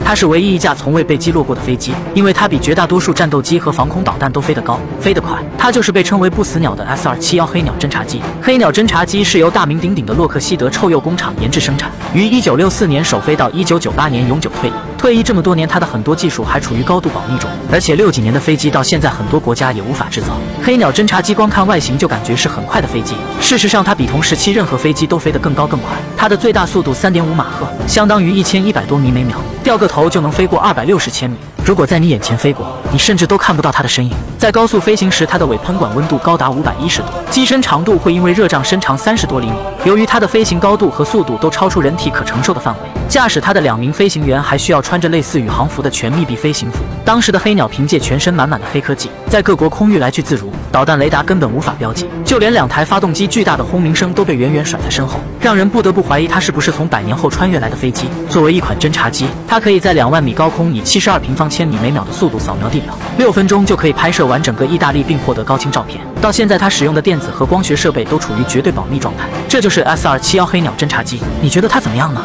它是唯一一架从未被击落过的飞机，因为它比绝大多数战斗机和防空导弹都飞得高、飞得快。它就是被称为不死鸟的 S-271黑鸟侦察机。黑鸟侦察机是由大名鼎鼎的洛克希德臭鼬工厂研制生产，于1964年首飞到1998年永久退役。退役这么多年，它的很多技术还处于高度保密中，而且60几年的飞机到现在很多国家也无法制造。黑鸟侦察机光看外形就感觉是很快的飞机，事实上它比同时期任何飞机都飞得更高更快。它的最大速度3.5马赫，相当于1100多米每秒，掉个头就能飞过260千米。如果在你眼前飞过，你甚至都看不到它的身影。在高速飞行时，它的尾喷管温度高达510度，机身长度会因为热胀伸长30多厘米。由于它的飞行高度和速度都超出人体可承受的范围，驾驶它的2名飞行员还需要穿着类似宇航服的全密闭飞行服。当时的黑鸟凭借全身满满的黑科技，在各国空域来去自如，导弹雷达根本无法标记，就连2台发动机巨大的轰鸣声都被远远甩在身后，让人不得不怀疑它是不是从100年后穿越来的飞机。作为一款侦察机，它可以在2万米高空以72平方千米每秒的速度扫描地表，6分钟就可以拍摄完整个意大利并获得高清照片。到现在，它使用的电子和光学设备都处于绝对保密状态。这就是 S-271黑鸟侦察机，你觉得它怎么样呢？